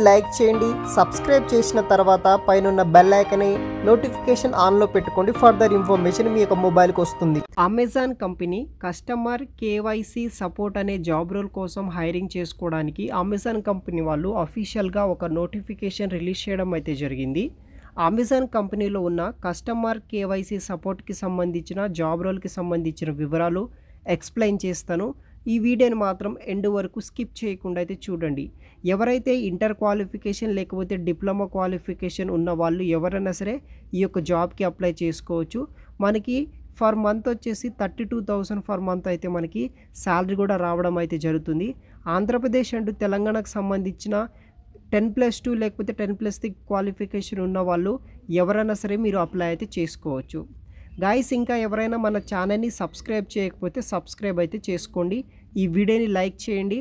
Like చేయండి. Subscribe చేసిన తర్వాత పైన బెల్ ఐకాన్ నోటిఫికేషన్ ఆన్లో పెట్టుకోండి. ఫర్దర్ ఇన్ఫర్మేషన్ మీ యొక్క మొబైల్కి వస్తుంది. Amazon company customer KYC support అనే జాబ్ రోల్ కోసం హైరింగ్ చేసుకోవడానికి అమెజాన్ కంపెనీ వాళ్ళు అఫీషియల్గా ఒక నోటిఫికేషన్ రిలీజ్ చేయడం అయితే జరిగింది. అమెజాన్ కంపెనీలో ఉన్న కస్టమర్ కేవైసీ సపోర్ట్కి సంబంధించిన జాబ్ రోల్కి సంబంధించిన వివరాలు ఎక్స్ప్లెయిన్ చేస్తాను. ఈ వీడియోని మాత్రం ఎండ్ వరకు స్కిప్ చేయకుండా అయితే చూడండి. ఎవరైతే ఇంటర్ క్వాలిఫికేషన్ లేకపోతే డిప్లొమా క్వాలిఫికేషన్ ఉన్న వాళ్ళు ఎవరైనా సరే ఈ యొక్క జాబ్కి అప్లై చేసుకోవచ్చు. మనకి ఫర్ మంత్ వచ్చేసి 32,000 ఫర్ మంత్ అయితే మనకి శాలరీ కూడా రావడం అయితే జరుగుతుంది. ఆంధ్రప్రదేశ్ అండ్ తెలంగాణకు సంబంధించిన 10+2 లేకపోతే 10+3 క్వాలిఫికేషన్ ఉన్న వాళ్ళు ఎవరైనా సరే మీరు అప్లై అయితే చేసుకోవచ్చు. గాయ్స్, ఇంకా ఎవరైనా మన ఛానల్ని సబ్స్క్రైబ్ చేయకపోతే సబ్స్క్రైబ్ అయితే చేసుకోండి. ఈ వీడియోని లైక్ చేయండి,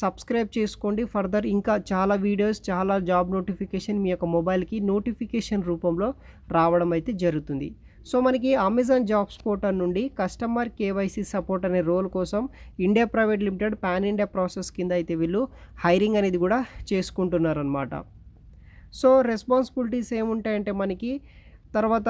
సబ్స్క్రైబ్ చేసుకోండి. ఫర్దర్ ఇంకా చాలా వీడియోస్, చాలా జాబ్ నోటిఫికేషన్ మీ యొక్క మొబైల్కి నోటిఫికేషన్ రూపంలో రావడం అయితే జరుగుతుంది. సో మనకి అమెజాన్ జాబ్స్ పోర్టల్ నుండి కస్టమర్ కేవైసీ సపోర్ట్ అనే రోల్ కోసం India private limited pan India process కింద అయితే వీళ్ళు హైరింగ్ అనేది కూడా చేసుకుంటున్నారు అనమాట. సో రెస్పాన్సిబిలిటీస్ ఏముంటాయంటే మనకి తర్వాత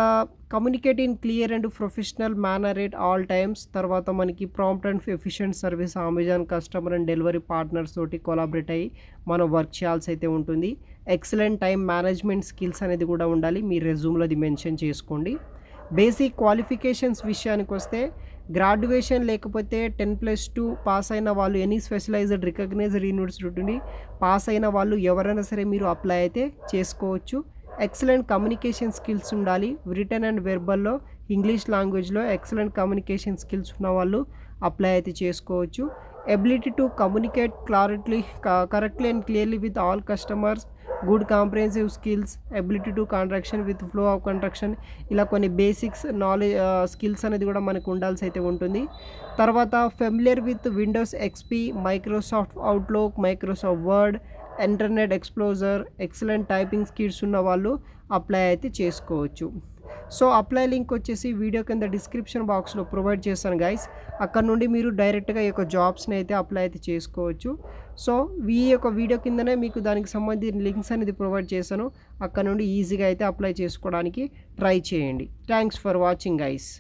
communicate in clear and professional manner at all times, తర్వాత మనకి prompt and efficient service Amazon customer and delivery partners తోటి కొలాబరేట్ అయ్యి మనం వర్క్ చేయాల్సి అయితే ఉంటుంది. ఎక్సలెంట్ టైం మేనేజ్మెంట్ స్కిల్స్ అనేది కూడా ఉండాలి. మీ రెజ్యూమ్లో అది మెన్షన్ చేసుకోండి. బేసిక్ క్వాలిఫికేషన్స్ విషయానికి వస్తే గ్రాడ్యుయేషన్ లేకపోతే 10+2 పాస్ అయిన వాళ్ళు, ఎనీ స్పెషలైజ్డ్ రికగ్నైజ్డ్ యూనివర్సిటీ నుండి పాస్ అయిన వాళ్ళు ఎవరైనా సరే మీరు అప్లై అయితే చేసుకోవచ్చు. ఎక్సలెంట్ కమ్యూనికేషన్ స్కిల్స్ ఉండాలి. రిటర్న్ అండ్ వెర్బల్లో ఇంగ్లీష్ లాంగ్వేజ్లో ఎక్సలెంట్ కమ్యూనికేషన్ స్కిల్స్ ఉన్న వాళ్ళు అప్లై అయితే చేసుకోవచ్చు. Ability to communicate correctly and clearly with all customers, good comprehensive skills, ability to contraction with flow of contraction, ఇలా కొన్ని బేసిక్స్ నాలెడ్జ్ స్కిల్స్ అనేది కూడా మనకు ఉండాల్సి అయితే ఉంటుంది. తర్వాత familiar with Windows XP, Microsoft outlook, Microsoft word, internet ఎక్స్ప్లోజర్, excellent typing skills ఉన్న వాళ్ళు అప్లై అయితే చేసుకోవచ్చు. సో అప్లై లింక్ వచ్చేసి వీడియో కింద డిస్క్రిప్షన్ బాక్స్లో ప్రొవైడ్ చేస్తాను గైస్. అక్కడ నుండి మీరు డైరెక్ట్గా ఈ యొక్క జాబ్స్ని అయితే అప్లై అయితే చేసుకోవచ్చు. సో ఈ యొక్క వీడియో కిందనే మీకు దానికి సంబంధించిన లింక్స్ అనేది ప్రొవైడ్ చేశాను. అక్కడ నుండి ఈజీగా అయితే అప్లై చేసుకోవడానికి ట్రై చేయండి. Thanks for watching guys.